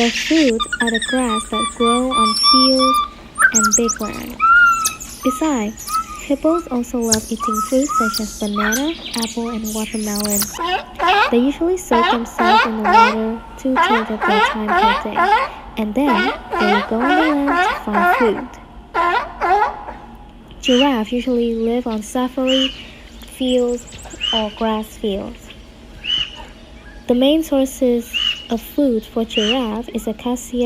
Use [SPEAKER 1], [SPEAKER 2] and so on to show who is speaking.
[SPEAKER 1] Their food are the grass that grow on fields and big land. Besides, hippos also love eating fruits such as banana, apple, and watermelon. They usually soak themselves in the water 2/3 of their time per day, and then they will go on the land to find food. Giraffes usually live on safari fields or grass fields. The main sources of food for giraffe is acacia